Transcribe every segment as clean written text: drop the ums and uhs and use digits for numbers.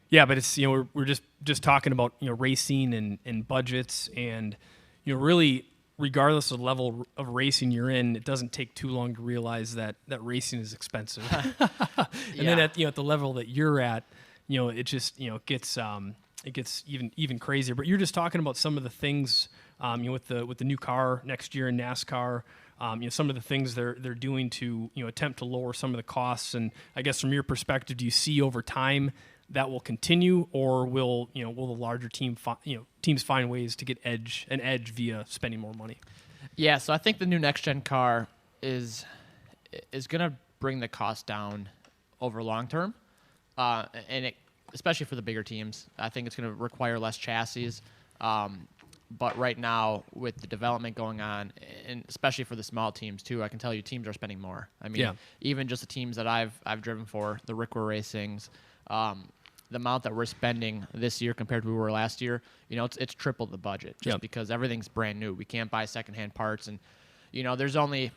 Yeah, but it's we're just talking about racing and budgets, and really regardless of the level of racing you're in, it doesn't take too long to realize that racing is expensive. And then at the level that you're at, it just gets it gets even crazier. But you're just talking about some of the things with the new car next year in NASCAR. Some of the things they're doing to attempt to lower some of the costs. And I guess from your perspective, do you see over time that will continue, or will the larger teams find ways to get an edge via spending more money? Yeah, so I think the new next gen car is going to bring the cost down over long term, and especially for the bigger teams. I think it's going to require less chassis. But right now, with the development going on, and especially for the small teams too, I can tell you teams are spending more. I mean, even just the teams that I've driven for, the Rickware Racings, the amount that we're spending this year compared to where we were last year, it's tripled the budget just because everything's brand new. We can't buy secondhand parts, and there's only,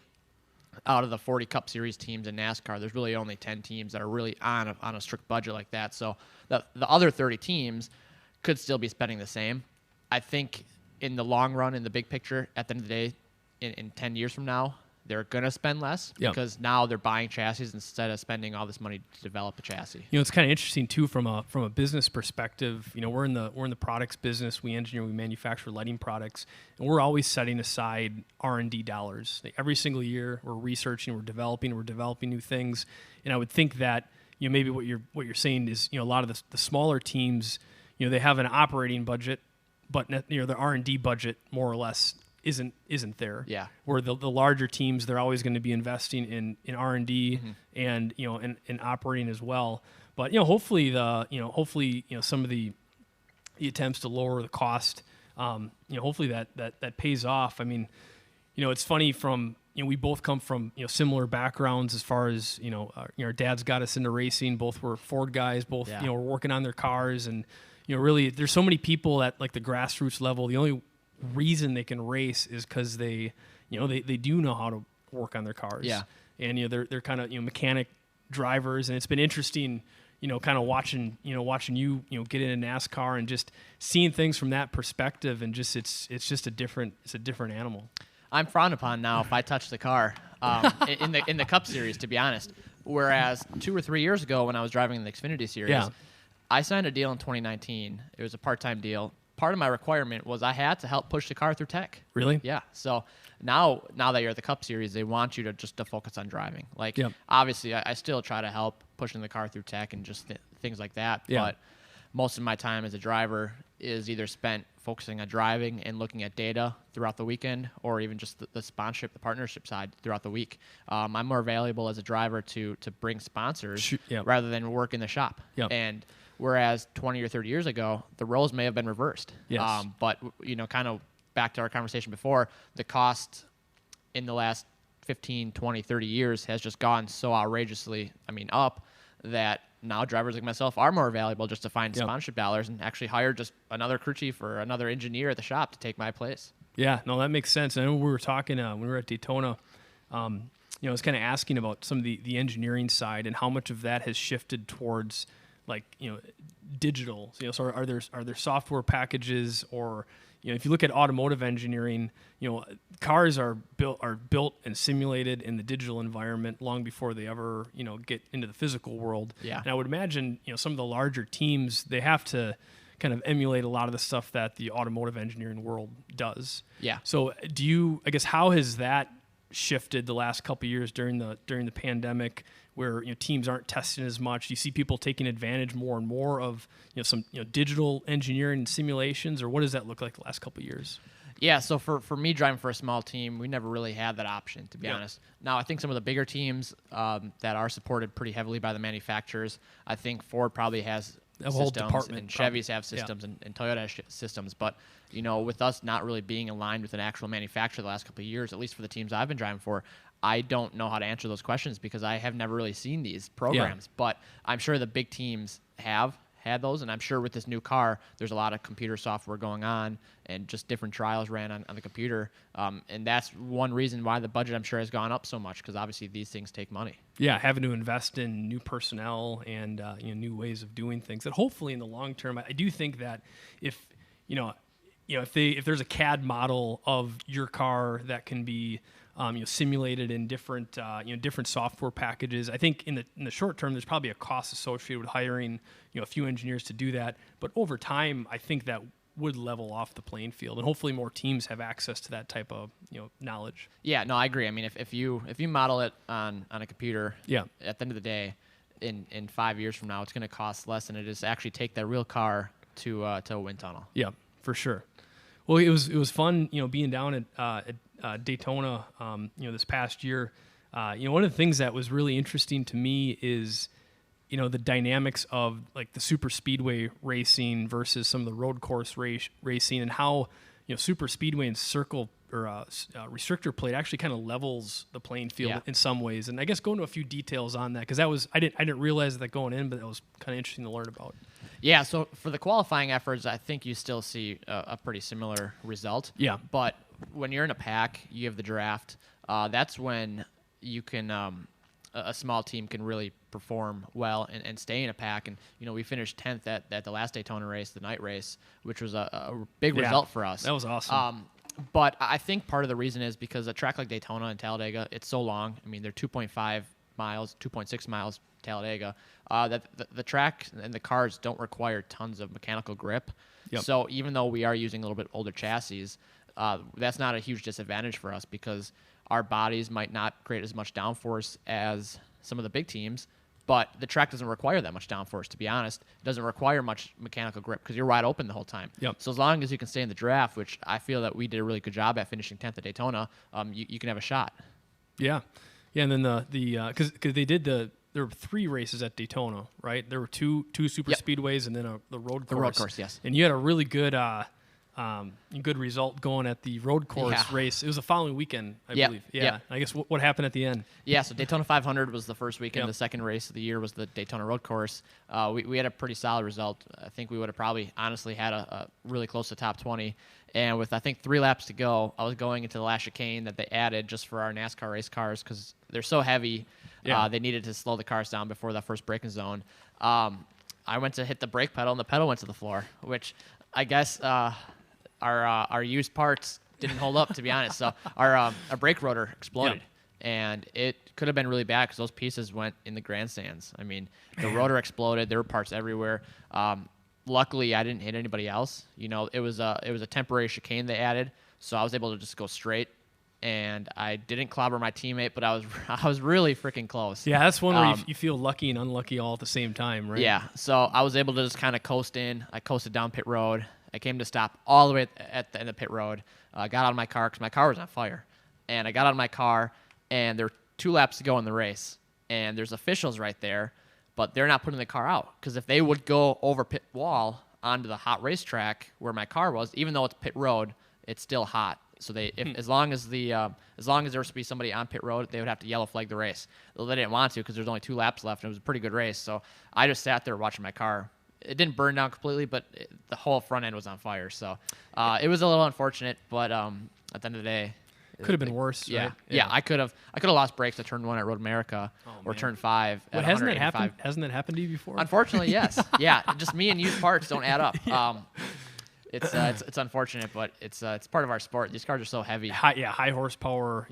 out of the 40 Cup Series teams in NASCAR, there's really only 10 teams that are really on a strict budget like that. So the other 30 teams could still be spending the same. I think in the long run, in the big picture, at the end of the day, in 10 years from now, they're going to spend less because now they're buying chassis instead of spending all this money to develop a chassis. It's kind of interesting too from a business perspective. We're in the products business. We engineer, we manufacture lighting products, and we're always setting aside R&D dollars. Like every single year, we're researching, we're developing new things. And I would think that maybe what you're saying is a lot of the smaller teams, they have an operating budget, but the R&D budget more or less isn't there. Yeah. Where the larger teams, they're always going to be investing in R&D and and operating as well. But hopefully some of the attempts to lower the cost, hopefully that pays off. I mean, it's funny from we both come from similar backgrounds as far as our dads got us into racing. Both were Ford guys. Both were working on their cars, and really there's so many people at like the grassroots level. The only reason they can race is because they do know how to work on their cars. Yeah. And they're kind of mechanic drivers, and it's been interesting kind of watching you get into NASCAR and just seeing things from that perspective, and just it's just a different animal. I'm frowned upon now if I touch the car in the Cup Series, to be honest. Whereas 2 or 3 years ago when I was driving in the Xfinity Series, I signed a deal in 2019. It was a part-time deal. Part of my requirement was I had to help push the car through tech. Really? Yeah. So now that you're at the Cup Series, they want you to focus on driving. Like, obviously, I still try to help pushing the car through tech and just things like that. Yeah. But most of my time as a driver is either spent focusing on driving and looking at data throughout the weekend, or even just the sponsorship, the partnership side throughout the week. I'm more valuable as a driver to bring sponsors rather than work in the shop. Yep. And whereas 20 or 30 years ago, the roles may have been reversed. Yes. But, kind of back to our conversation before, the cost in the last 15, 20, 30 years has just gone so outrageously, up, that now drivers like myself are more valuable just to find sponsorship dollars and actually hire just another crew chief or another engineer at the shop to take my place. Yeah, no, that makes sense. I know we were talking when we were at Daytona, I was kind of asking about some of the engineering side and how much of that has shifted towards digital. So are there software packages, or if you look at automotive engineering, cars are built and simulated in the digital environment long before they ever get into the physical world. Yeah. And I would imagine some of the larger teams, they have to kind of emulate a lot of the stuff that the automotive engineering world does. Yeah. So how has that shifted the last couple of years during the pandemic, where teams aren't testing as much? Do you see people taking advantage more and more of some digital engineering and simulations, or what does that look like the last couple of years? Yeah, so for me driving for a small team, we never really had that option, to be honest. Now, I think some of the bigger teams that are supported pretty heavily by the manufacturers, I think Ford probably has a whole department, and Chevys have systems, and Toyota has systems. But, with us not really being aligned with an actual manufacturer the last couple of years, at least for the teams I've been driving for, I don't know how to answer those questions because I have never really seen these programs. But I'm sure the big teams have had those, and I'm sure with this new car, there's a lot of computer software going on and just different trials ran on the computer. And that's one reason why the budget, I'm sure, has gone up so much, because obviously these things take money. Yeah, having to invest in new personnel and new ways of doing things. That hopefully in the long term, I do think that if if there's a CAD model of your car that can be simulated in different different software packages, I think in the short term there's probably a cost associated with hiring a few engineers to do that. But over time, I think that would level off the playing field, and hopefully more teams have access to that type of knowledge. Yeah, no, I agree. I mean, if you model it on a computer, yeah, at the end of the day, in 5 years from now, it's going to cost less than it is to actually take that real car to a wind tunnel. Yeah, for sure. Well, it was fun, being down at Daytona, this past year. One of the things that was really interesting to me is, the dynamics of like the super speedway racing versus some of the road course racing, and how, super speedway and circle or restrictor plate actually kind of levels the playing field in some ways. And I guess go into a few details on that, because I didn't realize that going in, but that was kind of interesting to learn about. Yeah, so for the qualifying efforts, I think you still see a pretty similar result. Yeah. But when you're in a pack, you have the draft. That's when you can a small team can really perform well and stay in a pack. And we finished 10th at the last Daytona race, the night race, which was a big result for us. That was awesome. But I think part of the reason is because a track like Daytona and Talladega, it's so long. I mean, they're 2.5 miles, 2.6 miles Talladega. That the track and the cars don't require tons of mechanical grip. Yep. So even though we are using a little bit older chassis, that's not a huge disadvantage for us, because our bodies might not create as much downforce as some of the big teams, but the track doesn't require that much downforce, to be honest. It doesn't require much mechanical grip because you're wide open the whole time. Yep. So as long as you can stay in the draft, which I feel that we did a really good job at finishing 10th at Daytona, you can have a shot. Yeah. Yeah, and then because they did there were 3 races at Daytona, right? There were two super speedways and then the road course. The road course, yes. And you had a really good good result going at the road course race. It was the following weekend, I believe. Yeah. Yep. I guess what happened at the end? Yeah, so Daytona 500 was the first weekend. Yep. The second race of the year was the Daytona road course. We had a pretty solid result. I think we would have probably honestly had a really close to top 20. And with, I think, 3 laps to go, I was going into the last chicane that they added just for our NASCAR race cars because they're so heavy. Yeah. They needed to slow the cars down before that first braking zone. I went to hit the brake pedal, and the pedal went to the floor, which I guess our used parts didn't hold up, to be honest. So our brake rotor exploded. Yeah. And it could have been really bad because those pieces went in the grandstands. I mean, the rotor exploded. There were parts everywhere. Luckily, I didn't hit anybody else. It was a temporary chicane they added, so I was able to just go straight. And I didn't clobber my teammate, but I was really freaking close. Yeah, that's one where you feel lucky and unlucky all at the same time, right? Yeah, so I was able to just kind of coast in. I coasted down pit road. I came to stop all the way at the end of pit road. I got out of my car because my car was on fire. And I got out of my car, and there were 2 laps to go in the race. And there's officials right there, but they're not putting the car out. Because if they would go over pit wall onto the hot racetrack where my car was, even though it's pit road, it's still hot. So as long as there was to be somebody on pit road, they would have to yellow flag the race. Well, they didn't want to because there's only 2 laps left, and it was a pretty good race. So I just sat there watching my car. It didn't burn down completely, but the whole front end was on fire. So it was a little unfortunate, but at the end of the day, could have been worse. Yeah, right? Yeah. I could have lost brakes at turn 1 at Road America or turn 5. What, hasn't that happened? Hasn't that happened to you before? Unfortunately, yes. Yeah, just me and used parts don't add up. Yeah. It's unfortunate, but it's part of our sport. These cars are so heavy. High horsepower,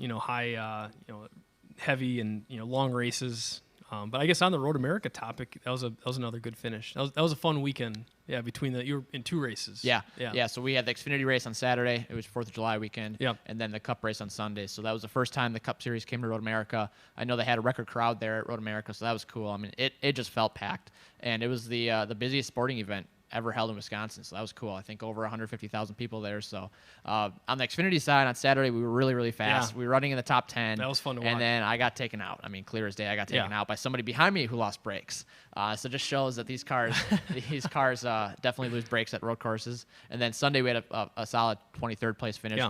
heavy and long races. But I guess on the Road America topic, that was another good finish. That was a fun weekend. Yeah, you were in 2 races. Yeah. So we had the Xfinity race on Saturday. It was 4th of July weekend. Yep. And then the Cup race on Sunday. So that was the first time the Cup Series came to Road America. I know they had a record crowd there at Road America, so that was cool. I mean, it just felt packed, and it was the busiest sporting event ever held in Wisconsin. So that was cool. I think over 150,000 people there. So on the Xfinity side on Saturday, we were really, really fast. Yeah. We were running in the top 10. That was fun to watch. And then I got taken out. I mean, clear as day, I got taken out by somebody behind me who lost brakes. So it just shows that these cars definitely lose brakes at road courses. And then Sunday we had a solid 23rd place finish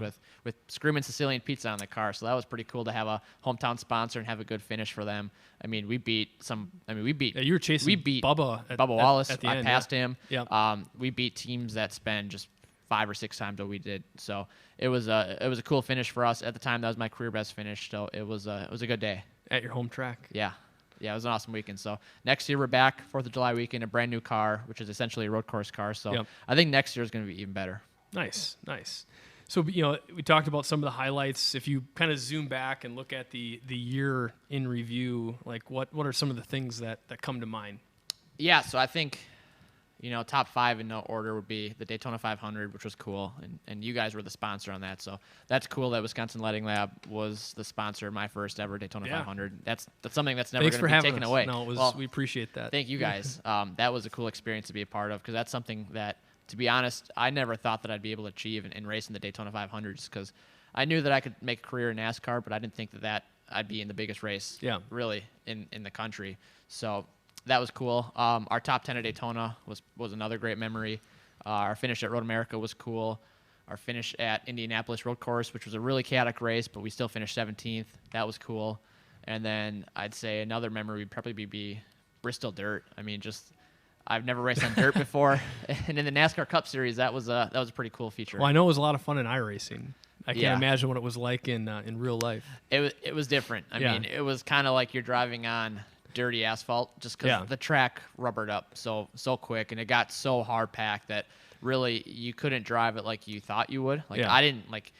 with Screamin' Sicilian Pizza on the car. So that was pretty cool to have a hometown sponsor and have a good finish for them. I mean, we beat. You were chasing Bubba Wallace. at the I end, passed him. Yeah. We beat teams that spend just 5 or 6 times what we did. So it was a cool finish for us at the time. That was my career best finish. So it was a good day at your home track. Yeah, it was an awesome weekend. So next year we're back 4th of July weekend, a brand new car, which is essentially a road course car. So I think next year is going to be even better. Nice. So, we talked about some of the highlights. If you kind of zoom back and look at the year in review, like what are some of the things that come to mind? Yeah, so I think, top 5 in no order would be the Daytona 500, which was cool, and you guys were the sponsor on that. So that's cool that Wisconsin Lighting Lab was the sponsor of my first ever Daytona 500. That's something that's never going to be taken away. No, we appreciate that. Thank you guys. That was a cool experience to be a part of, because that's something that, to be honest, I never thought that I'd be able to achieve in racing the Daytona 500s, because I knew that I could make a career in NASCAR, but I didn't think that I'd be in the biggest race really in the country. So that was cool. Our top 10 at Daytona was another great memory. Our finish at Road America was cool. Our finish at Indianapolis Road Course, which was a really chaotic race, but we still finished 17th. That was cool. And then I'd say another memory would probably be Bristol Dirt. I mean, I've never raced on dirt before, and in the NASCAR Cup Series, that was a pretty cool feature. Well, I know it was a lot of fun in iRacing. I can't imagine what it was like in real life. It was different. I mean, it was kind of like you're driving on dirty asphalt, just because the track rubbered up so quick, and it got so hard packed that really you couldn't drive it like you thought you would. I didn't like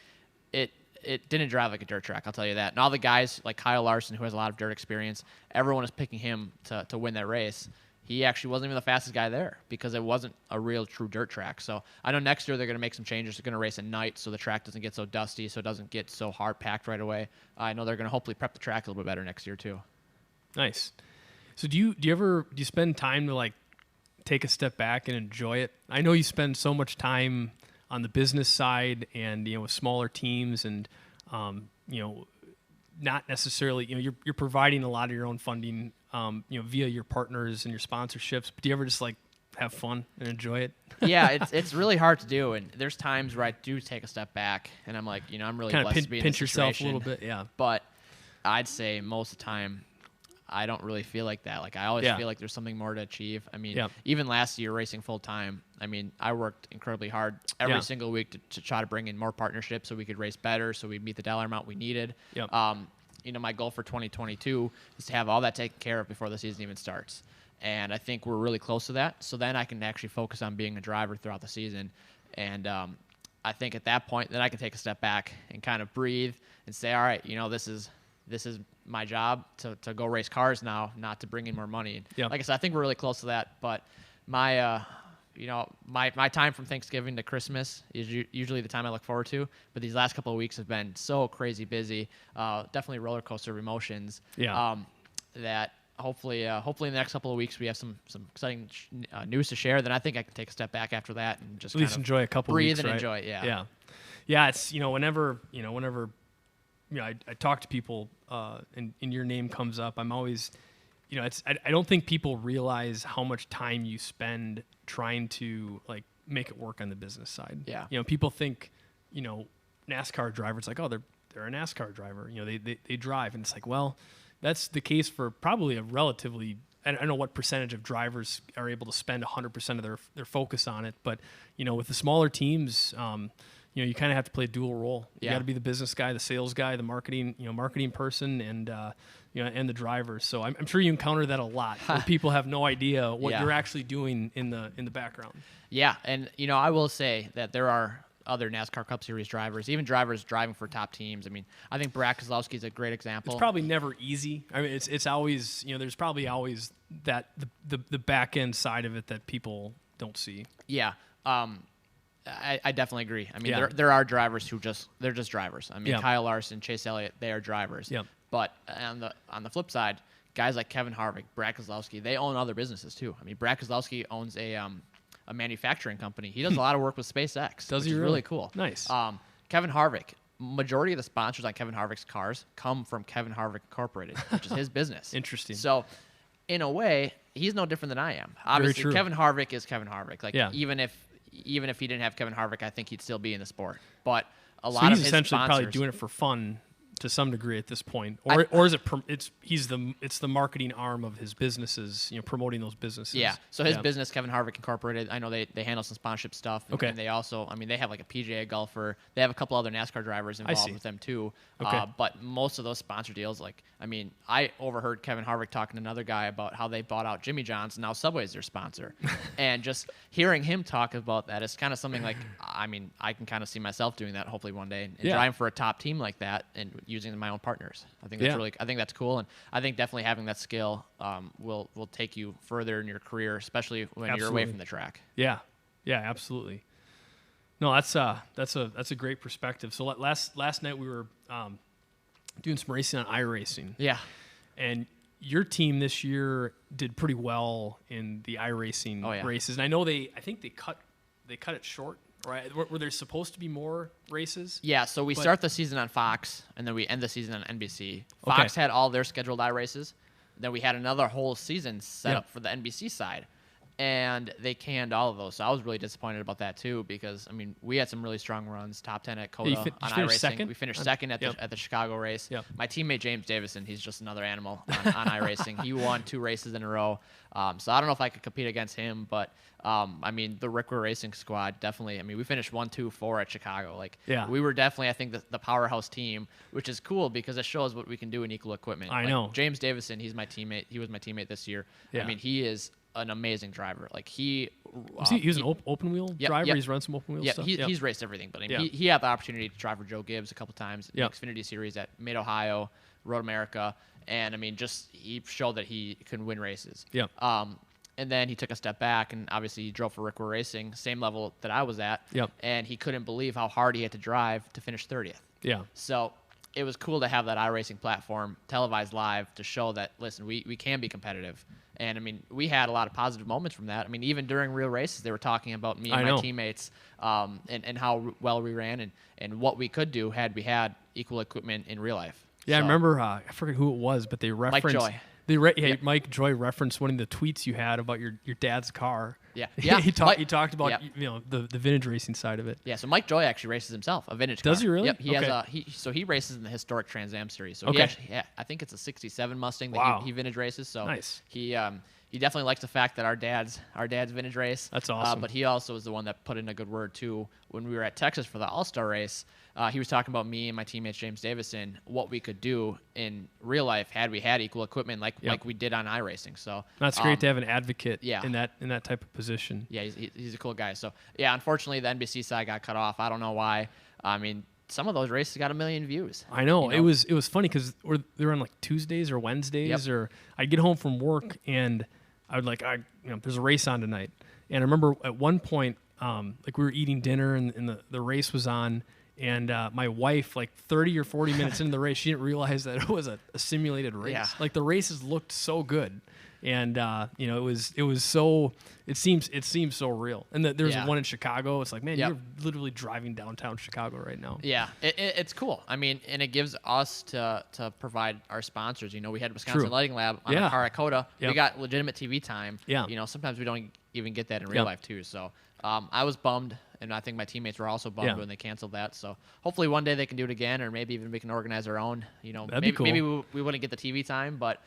it. It didn't drive like a dirt track, I'll tell you that. And all the guys like Kyle Larson, who has a lot of dirt experience, everyone is picking him to win that race. He actually wasn't even the fastest guy there, because it wasn't a real true dirt track. So I know next year they're going to make some changes. They're going to race at night so the track doesn't get so dusty, so it doesn't get so hard packed right away. I know they're going to hopefully prep the track a little bit better next year too. Nice. So do you spend time to like take a step back and enjoy it? I know you spend so much time on the business side and with smaller teams and not necessarily you're providing a lot of your own funding via your partners and your sponsorships, but do you ever just like have fun and enjoy it? Yeah, it's really hard to do, and there's times where I do take a step back and I'm like, I'm really kind blessed of to be in pinch this yourself situation. a little bit, yeah. But I'd say most of the time I don't really feel like that. Like I always feel like there's something more to achieve. I mean, even last year racing full time, I mean, I worked incredibly hard every single week to try to bring in more partnerships so we could race better, so we'd meet the dollar amount we needed. My goal for 2022 is to have all that taken care of before the season even starts. And I think we're really close to that. So then I can actually focus on being a driver throughout the season. And I think at that point, then I can take a step back and kind of breathe and say, all right, this is my job to go race cars now, not to bring in more money. And like I said, I think we're really close to that. But my time from Thanksgiving to Christmas is usually the time I look forward to. But these last couple of weeks have been so crazy busy, definitely a roller coaster of emotions. That hopefully in the next couple of weeks we have some exciting news to share. Then I think I can take a step back after that and just at least enjoy a couple breathe weeks, and right? enjoy it. Yeah. It's whenever I talk to people and your name comes up, I'm always I don't think people realize how much time you spend trying to like make it work on the business side. People think NASCAR drivers like, oh, they're a NASCAR driver, they drive, and it's like, well, that's the case for probably a relatively, I don't know what percentage of drivers are able to spend 100% of their focus on it, but with the smaller teams, you kind of have to play a dual role. You got to be the business guy, the sales guy, the marketing person, and and the drivers. So I'm sure you encounter that a lot, where people have no idea what you're actually doing in the background. Yeah, and I will say that there are other NASCAR Cup Series drivers, even drivers driving for top teams. I mean, I think Brad Keselowski is a great example. It's probably never easy. I mean, it's always there's probably always that the back end side of it that people don't see. Yeah. I definitely agree. I mean, there are drivers who they're just drivers. I mean, Kyle Larson, Chase Elliott, they are drivers. Yep. But on the flip side, guys like Kevin Harvick, Brad Keselowski, they own other businesses too. I mean, Brad Keselowski owns a a manufacturing company. He does a lot of work with SpaceX. Does which he is really? really cool. Nice. Kevin Harvick. Majority of the sponsors on Kevin Harvick's cars come from Kevin Harvick Incorporated, which is his business. Interesting. So, in a way, he's no different than I am. Obviously, true. Kevin Harvick is Kevin Harvick. Like, Yeah. even if he didn't have Kevin Harvick, I think he'd still be in the sport. But a So lot of he's his essentially sponsors, probably doing it for fun to some degree at this point, or is it? It's the marketing arm of his businesses, promoting those businesses. Yeah. So his business, Kevin Harvick Incorporated, I know they handle some sponsorship stuff. And, Okay. and they also, I mean, they have like a PGA golfer. They have a couple other NASCAR drivers involved with them too. Okay. But most of those sponsor deals, like, I mean, I overheard Kevin Harvick talking to another guy about how they bought out Jimmy John's and now Subway's their sponsor. And just hearing him talk about that is kind of something like, I mean, I can kind of see myself doing that hopefully one day and driving for a top team like that and using my own partners. I think that's I think that's cool. And I think definitely having that skill will take you further in your career, especially when you're away from the track. Yeah, absolutely. No, that's a great perspective. So last night we were doing some racing on iRacing. Yeah. And your team this year did pretty well in the iRacing races. And I think they cut it short, right? Were there supposed to be more races? Yeah, so we start the season on Fox, and then we end the season on NBC. Fox had all their scheduled iRaces. Then we had another whole season set up for the NBC side, and they canned all of those. So I was really disappointed about that too, because I mean we had some really strong runs, top 10 at COTA on iRacing. Second? We finished second at the Chicago race. Yep. My teammate James Davison, he's just another animal on iRacing. He won 2 races in a row. So I don't know if I could compete against him, but I mean the Rickwer Racing squad definitely. I mean we finished 1, 2, 4 at Chicago. Like we were definitely, I think, the powerhouse team, which is cool because it shows what we can do in equal equipment. I know James Davison, he's my teammate. He was my teammate this year. I mean he is an amazing driver. Like he was an open wheel driver. Yep. He's run some open wheel stuff. He's raced everything, but I mean, he had the opportunity to drive for Joe Gibbs a couple times in the Xfinity Series at Mid Ohio, Road America, and I mean, just he showed that he can win races. Yeah. And then he took a step back, and obviously he drove for Rickwer Racing, same level that I was at. Yep. And he couldn't believe how hard he had to drive to finish 30th. Yeah. So it was cool to have that iRacing platform televised live to show that, listen, we can be competitive. And, I mean, we had a lot of positive moments from that. I mean, even during real races, they were talking about me and my teammates and how well we ran and what we could do had we had equal equipment in real life. Yeah, so, I remember, I forget who it was, but they referenced... Mike Joy. Mike Joy referenced one of the tweets you had about your dad's car. Yeah. he talked about the vintage racing side of it. Yeah, so Mike Joy actually races himself, a vintage car. Does he really? Yep. He has he races in the historic Trans Am series. So I think it's a 67 Mustang that he vintage races. So nice. He definitely likes the fact that our dad's vintage race. That's awesome. But he also was the one that put in a good word too when we were at Texas for the All-Star race. He was talking about me and my teammate James Davison, what we could do in real life had we had equal equipment like we did on iRacing. So that's great to have an advocate in that type of position. Yeah, he's a cool guy. So yeah, unfortunately the NBC side got cut off. I don't know why. I mean, some of those races got 1 million views. I know. It was funny because they were on like Tuesdays or Wednesdays, or I'd get home from work and I would there's a race on tonight. And I remember at one point, like we were eating dinner and the race was on. And my wife, like 30 or 40 minutes into the race, she didn't realize that it was a simulated race. Yeah. Like the races looked so good, and it seems so real. And there's one in Chicago. It's like, man, you're literally driving downtown Chicago right now. Yeah, it's cool. I mean, and it gives us to provide our sponsors. We had Wisconsin Lighting Lab on our car at COTA. We got legitimate TV time. Yeah. Sometimes we don't even get that in real life too. So I was bummed. And I think my teammates were also bummed when they canceled that. So hopefully one day they can do it again, or maybe even we can organize our own. That'd be cool. Maybe we wouldn't get the TV time, but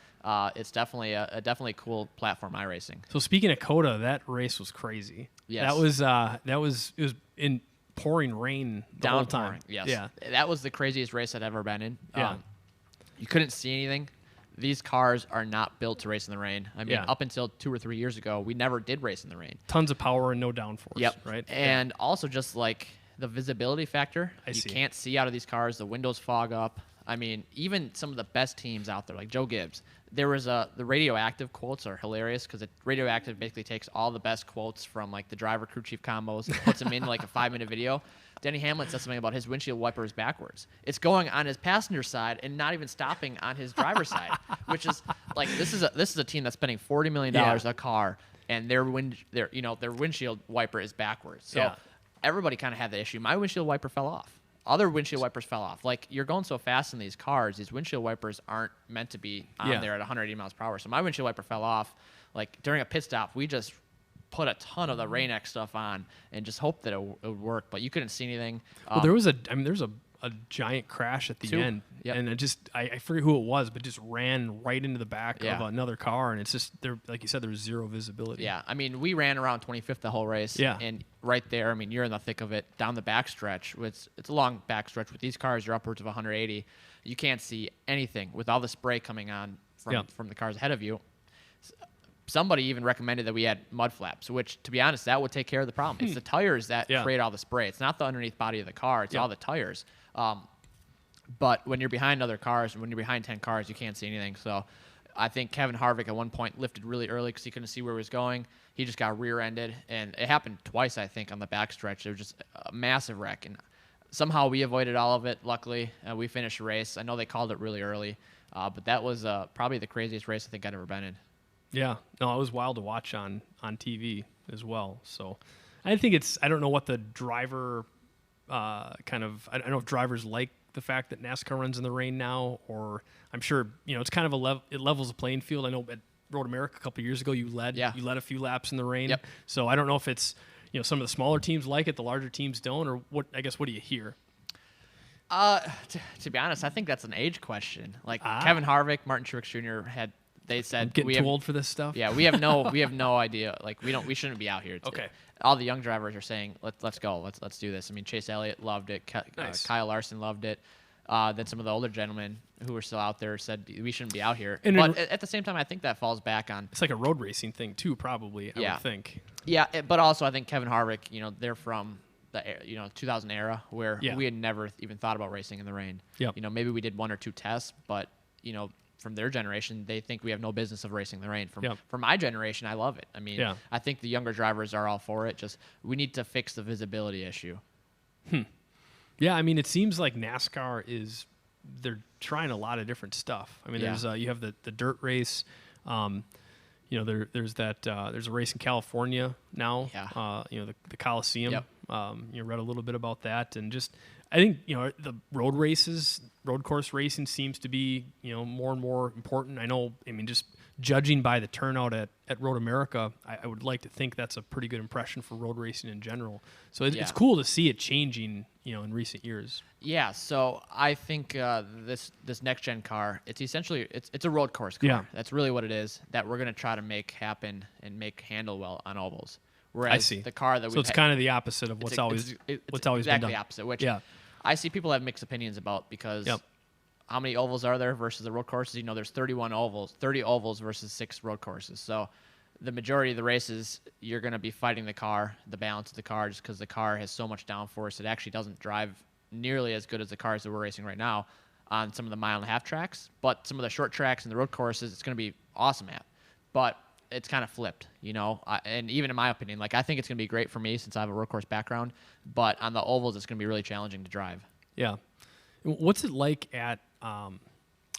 it's definitely a cool platform, iRacing. So speaking of COTA, that race was crazy. Yes. It was in pouring rain the whole time. Yes. Yeah. That was the craziest race I'd ever been in. Yeah. You couldn't see anything. These cars are not built to race in the rain. I mean, up until 2 or 3 years ago, we never did race in the rain. Tons of power and no downforce. Yep. Right. And also just like the visibility factor. You can't see out of these cars. The windows fog up. I mean, even some of the best teams out there, like Joe Gibbs, there was the radioactive quotes are hilarious because radioactive basically takes all the best quotes from like the driver crew chief combos and puts them in like a 5-minute video. Denny Hamlin said something about his windshield wipers backwards. It's going on his passenger side and not even stopping on his driver's side, which is like this is a team that's spending $40 million a car and their windshield wiper is backwards. So everybody kind of had the issue. My windshield wiper fell off. Other windshield wipers fell off. Like, you're going so fast in these cars, these windshield wipers aren't meant to be on there at 180 miles per hour. So my windshield wiper fell off. Like, during a pit stop, we just put a ton of the Rain-X stuff on and just hoped that it would work, but you couldn't see anything. Well, there's a giant crash at the end, and I forget who it was, but just ran right into the back of another car, and it's just there, like you said, there was zero visibility. Yeah, I mean, we ran around 25th the whole race, and right there, I mean, you're in the thick of it down the backstretch. It's a long backstretch with these cars. You're upwards of 180. You can't see anything with all the spray coming on from the cars ahead of you. Somebody even recommended that we had mud flaps, which, to be honest, that would take care of the problem. It's the tires that create all the spray. It's not the underneath body of the car. It's all the tires. But when you're behind other cars, when you're behind 10 cars, you can't see anything. So I think Kevin Harvick at one point lifted really early because he couldn't see where he was going. He just got rear-ended, and it happened twice, I think, on the backstretch. There was just a massive wreck, and somehow we avoided all of it, luckily. We finished the race. I know they called it really early, but that was probably the craziest race I think I'd ever been in. Yeah, no, it was wild to watch on TV as well. So I think I don't know what the driver I don't know if drivers like the fact that NASCAR runs in the rain now, or I'm sure, it's kind of it levels the playing field. I know at Road America a couple of years ago, you led a few laps in the rain. Yep. So I don't know if it's, some of the smaller teams like it, the larger teams don't, or what, I guess, what do you hear? To be honest, I think that's an age question. Like Kevin Harvick, Martin Truex Jr. They said getting too old for this stuff. Yeah, we have no idea. Like, we shouldn't be out here. Okay. All the young drivers are saying, let's go, let's do this. I mean, Chase Elliott loved it. Nice. Kyle Larson loved it. Then some of the older gentlemen who were still out there said we shouldn't be out here. But at the same time, I think that falls back on. It's like a road racing thing too, probably. I would think. Yeah, but also I think Kevin Harvick, they're from the 2000 era where we had never even thought about racing in the rain. Yep. Maybe we did one or two tests, but from their generation, they think we have no business of racing the rain. From my generation, I love it. I mean, I think the younger drivers are all for it. Just we need to fix the visibility issue. Yeah, I mean, it seems like NASCAR they're trying a lot of different stuff. I mean, there's you have the dirt race. There's a race in California now. Yeah. The Coliseum. Yep. Read a little bit about that, and just I think the road course racing seems to be more and more important. I mean, just judging by the turnout at Road America, I would like to think that's a pretty good impression for road racing in general. So it's cool to see it changing in recent years. Yeah, so I think this next gen car, it's essentially it's a road course car. Yeah. That's really what it is, that we're going to try to make happen and make handle well on ovals. Whereas I see. the car that we it's kind of the opposite of what's always been done. Exactly opposite, which I see people have mixed opinions about because how many ovals are there versus the road courses? There's 30 ovals versus 6 road courses. So the majority of the races, you're going to be fighting the balance of the car, just because the car has so much downforce. It actually doesn't drive nearly as good as the cars that we're racing right now on some of the mile-and-a-half tracks. But some of the short tracks and the road courses, it's going to be awesome at. But it's kind of flipped, and even in my opinion, I think it's going to be great for me since I have a road course background. But on the ovals, it's going to be really challenging to drive. Yeah. What's it like at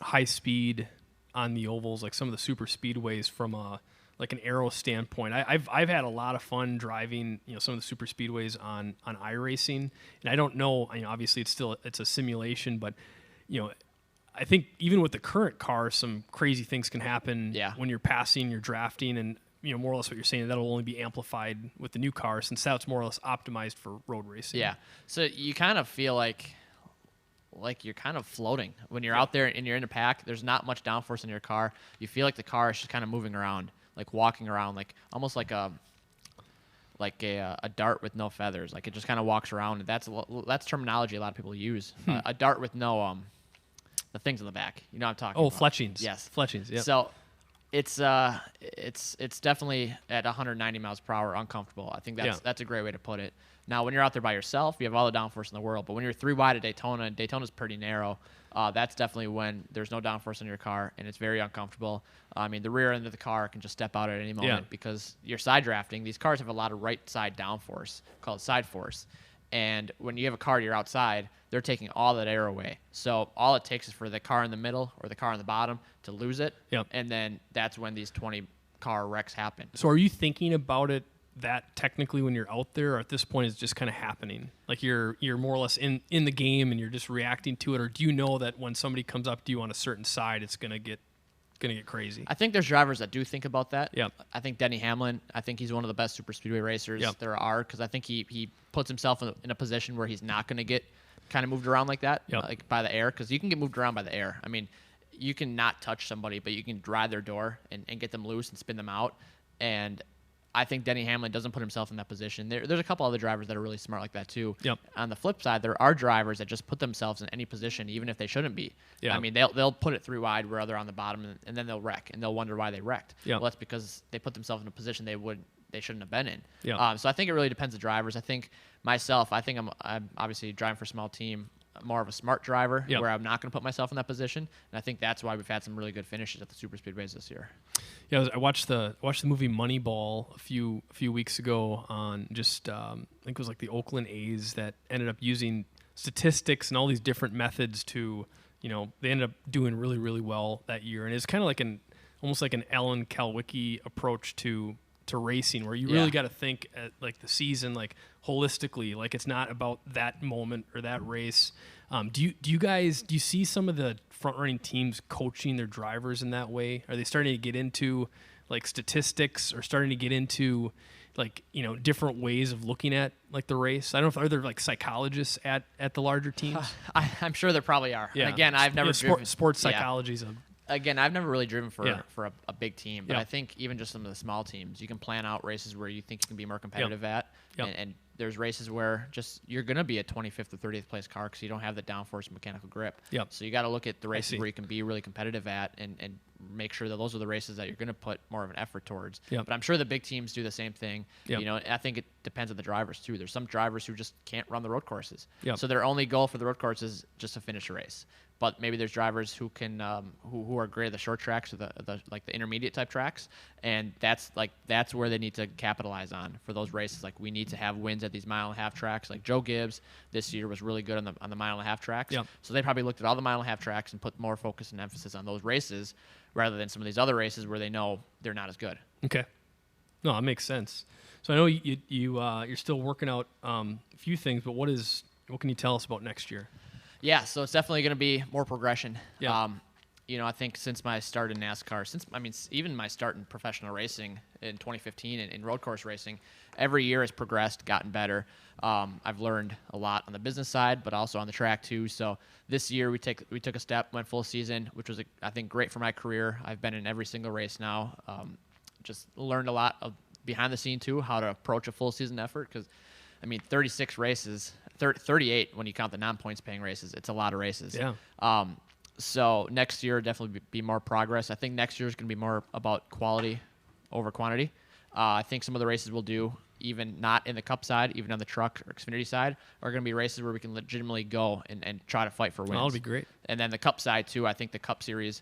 high speed on the ovals, like some of the super speedways from an aero standpoint? I've had a lot of fun driving, some of the super speedways on iRacing, and I don't know. Obviously it's a simulation, but I think even with the current car, some crazy things can happen when you're passing, you're drafting, and more or less what you're saying, that'll only be amplified with the new car since that's more or less optimized for road racing. Yeah. So you kind of feel like you're kind of floating when you're out there and you're in a pack. There's not much downforce in your car. You feel like the car is just kind of moving around, like walking around, like almost like a dart with no feathers. Like it just kind of walks around. And that's terminology a lot of people use. A dart with no the things in the back. You know what I'm talking about? Fletchings. Yes. Fletchings, yeah. So it's definitely at 190 miles per hour uncomfortable. I think that's a great way to put it. Now, when you're out there by yourself, you have all the downforce in the world. But when you're 3 wide at Daytona, and Daytona's pretty narrow, that's definitely when there's no downforce in your car, and it's very uncomfortable. I mean, the rear end of the car can just step out at any moment because you're side drafting. These cars have a lot of right side downforce, called side force. And when you have a car, you're outside, they're taking all that air away. So all it takes is for the car in the middle or the car in the bottom to lose it. Yep. And then that's when these 20 car wrecks happen. So are you thinking about it that technically when you're out there, or at this point it's just kind of happening? Like you're more or less in the game and you're just reacting to it, or do you know that when somebody comes up to you on a certain side, it's gonna get crazy? I think there's drivers that do think about that. Yep. I think Denny Hamlin, I think he's one of the best super speedway racers Yep. there are, because I think he puts himself in a position where he's not going to get kind of moved around like that, Yep. like by the air, because you can get moved around by the air. I mean, you can not touch somebody, but you can drive their door and get them loose and spin them out. And I think Denny Hamlin doesn't put himself in that position. There's a couple other drivers that are really smart like that too. Yep. On the flip side, there are drivers that just put themselves in any position, even if they shouldn't be. Yeah. I mean, they'll put it 3 wide where they're on the bottom, and then they'll wreck, and they'll wonder why they wrecked. Yep. Well, that's because they put themselves in a position they shouldn't have been in. Yep. So I think it really depends on drivers. I think myself, I'm obviously driving for a small team, more of a smart driver, Yep. where I'm not going to put myself in that position, and I think that's why we've had some really good finishes at the super speedways this year. Yeah, I watched the movie Moneyball a few weeks ago on just I think it was like the Oakland A's that ended up using statistics and all these different methods to, they ended up doing really, really well that year. And it's kind of like almost like an Alan Kalwicki approach to racing, where you really got to think at like the season, like holistically, like it's not about that moment or that race. Do you see some of the front running teams coaching their drivers in that way? Are they starting to get into like statistics, or starting to get into like, different ways of looking at like the race? I don't know if are there like psychologists at the larger teams? I'm sure there probably are. Yeah. And again, I've never driven sports psychology is a Again, I've never really driven for Yeah. a big team, but Yeah. I think even just some of the small teams, you can plan out races where you think you can be more competitive at, Yep. and there's races where just you're going to be a 25th or 30th place car because you don't have the downforce mechanical grip. Yep. So you got to look at the races see. where you can be really competitive at, and make sure that those are the races that you're going to put more of an effort towards. Yep. But I'm sure the big teams do the same thing. Yep. I think it depends on the drivers too. There's some drivers who just can't run the road courses. Yep. So their only goal for the road course is just to finish a race. But maybe there's drivers who can who are great at the short tracks or the intermediate type tracks, and that's where they need to capitalize on for those races. Like, we need to have wins at these 1.5 mile tracks. Like Joe Gibbs this year was really good on the 1.5 mile tracks. Yep. So they probably looked at all the 1.5 mile tracks and put more focus and emphasis on those races rather than some of these other races where they know they're not as good. Okay. No, that makes sense. So I know you're still working out a few things, but what can you tell us about next year? Yeah, so it's definitely going to be more progression. Yeah. I think since my start in NASCAR, even my start in professional racing in 2015 and in road course racing, every year has progressed, gotten better. I've learned a lot on the business side, but also on the track too. So this year we took a step, went full season, which was I think great for my career. I've been in every single race now. Just learned a lot of behind the scene too, how to approach a full season effort, because 36 races. 38 when you count the non-points paying races. It's a lot of races. Yeah. So next year definitely be more progress. I think next year is going to be more about quality over quantity. I think some of the races we'll do, even not in the Cup side, even on the truck or Xfinity side, are going to be races where we can legitimately go and try to fight for wins. That'll be great. And then the Cup side too. I think the Cup Series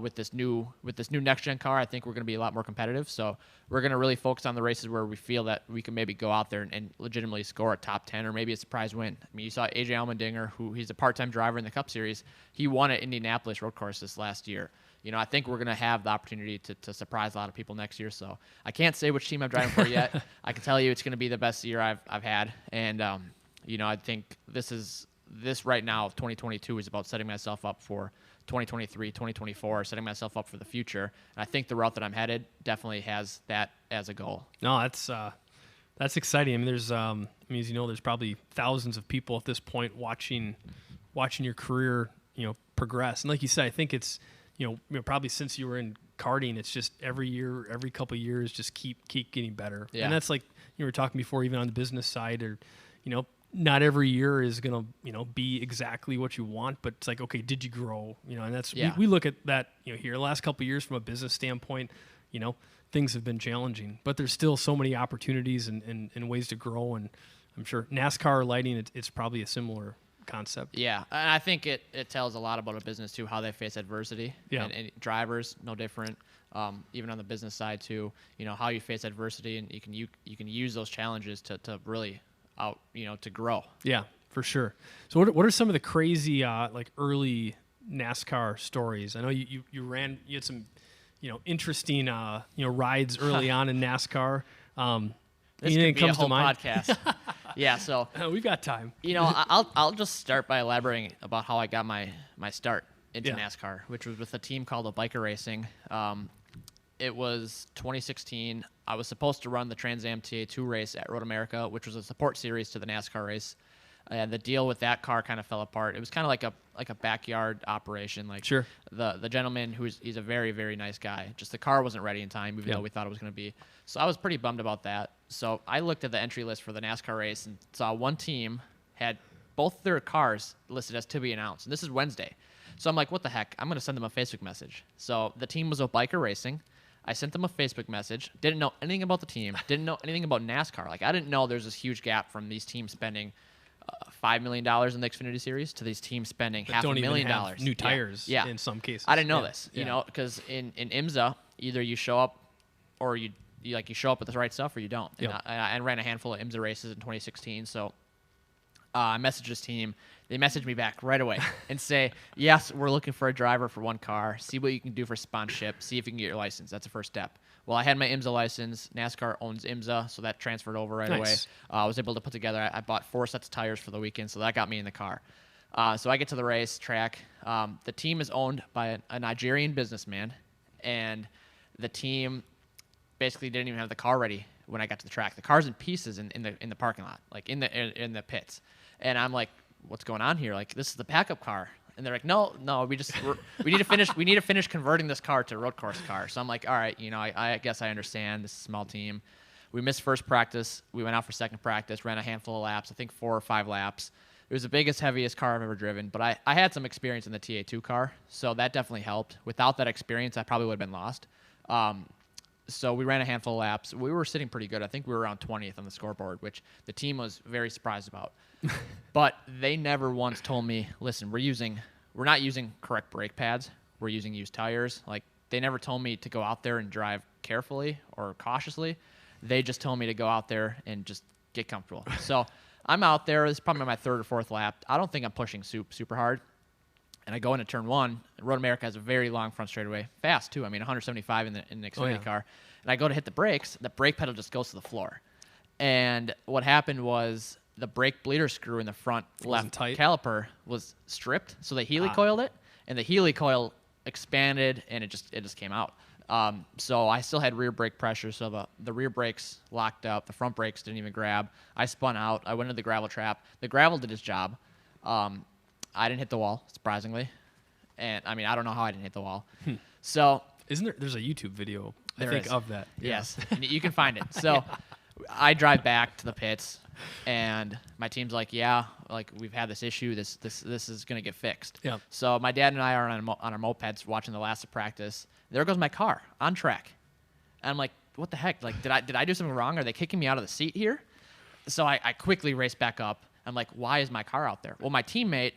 with this new next gen car, I think we're going to be a lot more competitive. So we're going to really focus on the races where we feel that we can maybe go out there and legitimately score a top 10 or maybe a surprise win. You saw AJ Allmendinger, who he's a part-time driver in the Cup Series. He won at Indianapolis road course this last year. I think we're going to have the opportunity to surprise a lot of people next year. So I can't say which team I'm driving for yet. I can tell you it's going to be the best year I've had. And, I think this right now, 2022, is about setting myself up for 2023, 2024, setting myself up for the future. And I think the route that I'm headed definitely has that as a goal. No, that's exciting. There's there's probably thousands of people at this point watching your career, progress. And like you said, I think it's, probably since you were in karting, it's just every year, every couple of years, just keep getting better. Yeah. And that's like you were talking before, even on the business side, or, not every year is going to, be exactly what you want, but it's like, okay, did you grow? And that's, we look at that, here, the last couple of years from a business standpoint, things have been challenging, but there's still so many opportunities and ways to grow. And I'm sure NASCAR lighting, it's probably a similar concept. Yeah. And I think it tells a lot about a business too, how they face adversity. Yeah. And drivers, no different. Even on the business side too, how you face adversity, and you can use those challenges to really to grow. Yeah, for sure. So what are some of the crazy early NASCAR stories? I know you had some interesting rides early on in NASCAR. This anything could be comes a whole to mind? podcast. Yeah, so We've got time. I'll just start by elaborating about how I got my start into Yeah. NASCAR, which was with a team called the Biker Racing. It was 2016. I was supposed to run the Trans Am TA2 race at Road America, which was a support series to the NASCAR race. And the deal with that car kind of fell apart. It was kind of like a backyard operation. Like Sure. The gentleman he's a very, very nice guy. Just the car wasn't ready in time, even though we thought it was going to be. So I was pretty bummed about that. So I looked at the entry list for the NASCAR race and saw one team had both their cars listed as to be announced. And this is Wednesday. So I'm like, what the heck? I'm going to send them a Facebook message. So the team was a Biker Racing. I sent them a Facebook message. Didn't know anything about the team. Didn't know anything about NASCAR. Like, I didn't know there's this huge gap from these teams spending $5 million in the Xfinity Series to these teams spending That don't even have $500,000. new tires Yeah. in some cases. I didn't know Yeah. this, Yeah. because in IMSA, either you show up or you show up with the right stuff or you don't. And Yep. I ran a handful of IMSA races in 2016, so I messaged this team. They messaged me back right away and say, yes, we're looking for a driver for one car. See what you can do for sponsorship. See if you can get your license. That's the first step. Well, I had my IMSA license. NASCAR owns IMSA, so that transferred over right away. Nice. I was able to put together, I bought 4 sets of tires for the weekend, so that got me in the car. So I get to the race track. The team is owned by a Nigerian businessman, and the team basically didn't even have the car ready when I got to the track. The car's in pieces in the parking lot, like in the pits. And I'm like, what's going on here? Like, this is the backup car. And they're like, no, we need to finish converting this car to a road course car. So I'm like, all right, I guess I understand. This is a small team. We missed first practice. We went out for second practice, ran a handful of laps, I think 4 or 5 laps. It was the biggest, heaviest car I've ever driven, but I had some experience in the TA2 car, so that definitely helped. Without that experience, I probably would have been lost. So we ran a handful of laps. We were sitting pretty good. I think we were around 20th on the scoreboard, which the team was very surprised about. But they never once told me, listen, we're not using correct brake pads. We're using used tires. Like, they never told me to go out there and drive carefully or cautiously. They just told me to go out there and just get comfortable. So I'm out there. This is probably my 3rd or 4th lap. I don't think I'm pushing super hard. And I go into turn 1. Road America has a very long front straightaway. Fast, too. I mean, 175 in the Xfinity car. And I go to hit the brakes. The brake pedal just goes to the floor. And what happened was the brake bleeder screw in the front left caliper was stripped. So they helicoiled it. And the helicoil expanded, and it just came out. So I still had rear brake pressure, so the rear brakes locked up. The front brakes didn't even grab. I spun out. I went into the gravel trap. The gravel did its job. I didn't hit the wall, surprisingly. And, I mean, I don't know how I didn't hit the wall. So There's a YouTube video, I think, of that. Yes. And you can find it. So I drive back to the pits, and my team's like, yeah, like, we've had this issue. This is going to get fixed. Yeah. So my dad and I are on our mopeds watching the last of practice. There goes my car on track. And I'm like, what the heck? Like, did I do something wrong? Are they kicking me out of the seat here? So I quickly race back up. I'm like, why is my car out there? Well, my teammate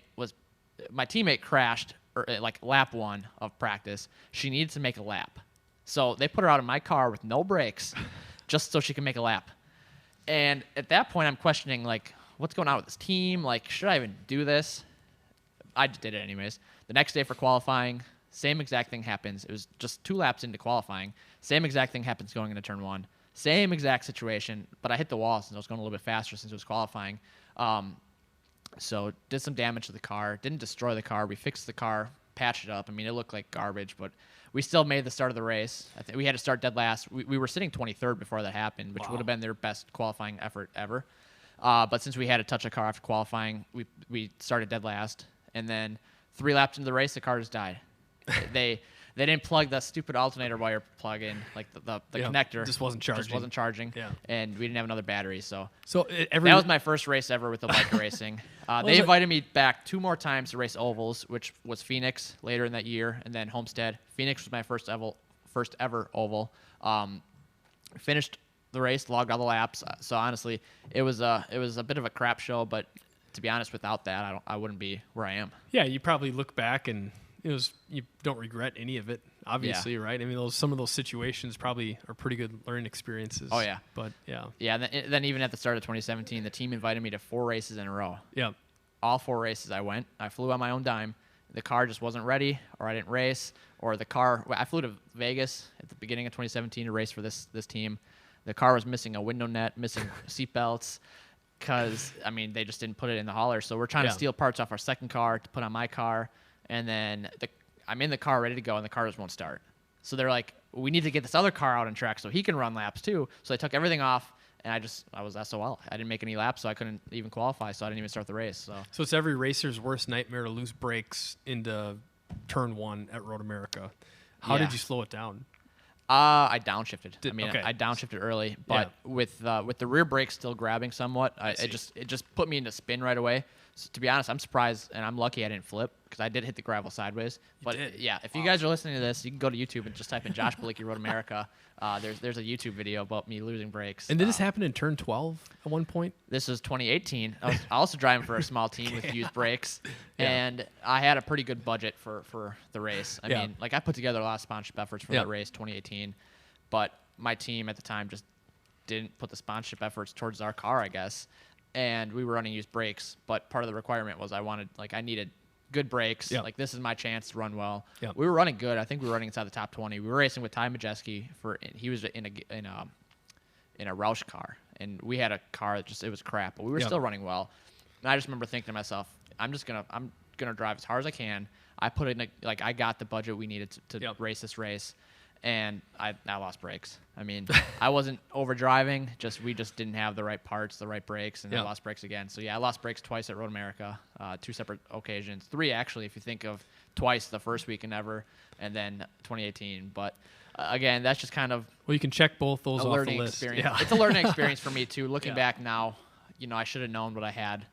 crashed like lap 1 of practice. She needed to make a lap. So they put her out of my car with no brakes just so she can make a lap. And at that point, I'm questioning, like, what's going on with this team? Like, should I even do this? I just did it anyways. The next day for qualifying, same exact thing happens. It was just 2 laps into qualifying. Same exact thing happens going into turn 1. Same exact situation, but I hit the wall since I was going a little bit faster since it was qualifying. So did some damage to the car. Didn't destroy the car. We fixed the car, patched it up. I mean, it looked like garbage, but we still made the start of the race. I think we had to start dead last. We were sitting 23rd before that happened, which would have been their best qualifying effort ever. But since we had to touch a car after qualifying, we started dead last. And then 3 laps into the race, the car just died. They didn't plug the stupid alternator wire plug in, like the connector. Just wasn't charging. Yeah. And we didn't have another battery. So that was my first race ever with the Biker Racing. They invited me back 2 more times to race ovals, which was Phoenix later in that year, and then Homestead. Phoenix was my first ever oval. Finished the race, logged all the laps. So honestly, it was a bit of a crap show, but to be honest, without that, I wouldn't be where I am. Yeah, you probably look back and you don't regret any of it, obviously, right? I mean, some of those situations probably are pretty good learning experiences. Oh, yeah. But, yeah. Yeah, and then even at the start of 2017, the team invited me to 4 races in a row. Yeah. All 4 races I went. I flew on my own dime the car just wasn't ready, or I didn't race, or the car. I flew to Vegas at the beginning of 2017 to race for this team. The car was missing a window net, missing seat belts, because I mean they just didn't put it in the hauler. So we're trying to steal parts off our second car to put on my car, and then I'm in the car ready to go, and the car just won't start. So they're like, we need to get this other car out on track so he can run laps too. So they took everything off, and I was SOL. I didn't make any laps, so I couldn't even qualify. So I didn't even start the race. So it's every racer's worst nightmare to lose brakes into turn 1 at Road America. How did you slow it down? I downshifted. I downshifted early, but with the rear brakes still grabbing somewhat, it just put me into spin right away. So to be honest, I'm surprised, and I'm lucky I didn't flip because I did hit the gravel sideways. But if you guys are listening to this, you can go to YouTube and just type in Josh Bilicki Road America. There's a YouTube video about me losing brakes. And did this happen in turn 12 at one point? This was 2018. I was also driving for a small team with used brakes, and I had a pretty good budget for the race. I mean, like I put together a lot of sponsorship efforts for that race, 2018, but my team at the time just didn't put the sponsorship efforts towards our car, I guess. And we were running used brakes, but part of the requirement was I needed good brakes. Like this is my chance to run well. We were running good. I think we were running inside the top 20. We were racing with Ty Majeski he was in a Roush car, and we had a car that it was crap, but we were still running well. And I just remember thinking to myself, I'm gonna drive as hard as I can. I put in I got the budget we needed to race this race. And I lost brakes. I mean, I wasn't over driving. We just didn't have the right parts, the right brakes, and I lost brakes again. So I lost brakes twice at Road America, 2 separate occasions, 3 actually, if you think of twice the first weekend ever, and then 2018. But again, that's just kind of you can check both those off the list. Experience. Yeah. It's a learning experience for me too. Looking back now, I should have known what I had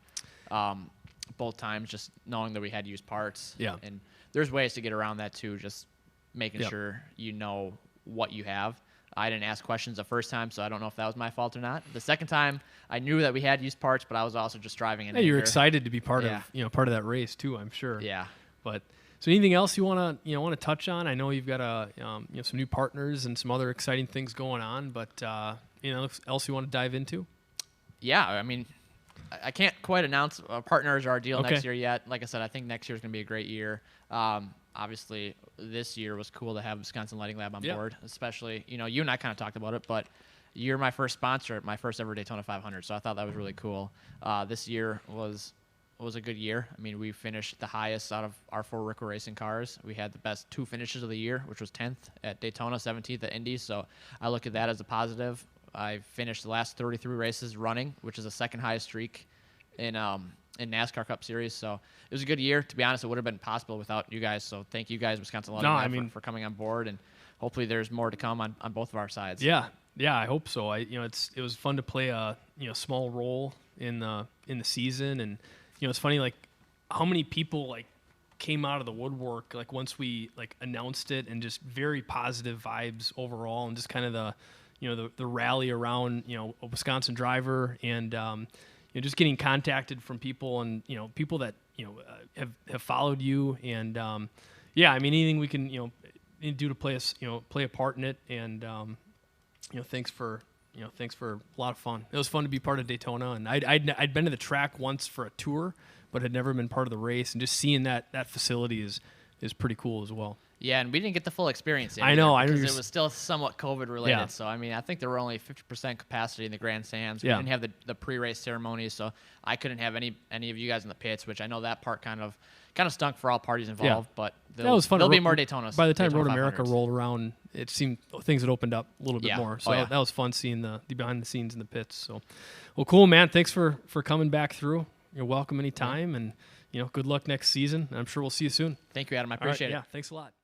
both times. Just knowing that we had used parts. And there's ways to get around that too. Just making sure you know what you have. I didn't ask questions the first time, so I don't know if that was my fault or not. The second time, I knew that we had used parts, but I was also just driving in anger. You're excited to be part of part of that race too, I'm sure. Yeah. But so anything else you want to touch on? I know you've got some new partners and some other exciting things going on, but else you want to dive into? Yeah, I mean, I can't quite announce partners or our deal next year yet. Like I said, I think next year is going to be a great year. Obviously, this year was cool to have Wisconsin Lighting Lab on board, especially, you and I kind of talked about it, but you're my first sponsor at my first ever Daytona 500, so I thought that was really cool. This year was a good year. I mean, we finished the highest out of our 4 Rico Racing cars. We had the best 2 finishes of the year, which was 10th at Daytona, 17th at Indy, so I look at that as a positive. I finished the last 33 races running, which is the second highest streak in NASCAR Cup Series. So it was a good year. To be honest, it would have been possible without you guys. So thank you guys, Wisconsin Lighting Lab, for coming on board, and hopefully there's more to come on both of our sides. Yeah, I hope so. It was fun to play a small role in the season, and it's funny how many people came out of the woodwork once we announced it, and just very positive vibes overall, and just kind of the rally around a Wisconsin driver, and just getting contacted from people, and people that have followed you, and I mean anything we can do to play a part in it, and thanks for a lot of fun. It was fun to be part of Daytona, and I'd been to the track once for a tour, but had never been part of the race, and just seeing that facility is pretty cool as well. Yeah, and we didn't get the full experience yet. I know. Because it was still somewhat COVID-related. Yeah. So, I mean, I think there were only 50% capacity in the grandstands. We Yeah. didn't have the pre-race ceremonies, so I couldn't have any of you guys in the pits, which I know that part kind of stunk for all parties involved. But that was fun. There'll be more Daytonas. By the time Daytona Road America 500s. rolled around, it seemed things had opened up a little bit more. So Oh, yeah. that was fun seeing the behind the scenes in the pits. So, well, cool, man. Thanks for coming back through. You're welcome anytime, and good luck next season. I'm sure we'll see you soon. Thank you, Adam. I appreciate it. Yeah, thanks a lot.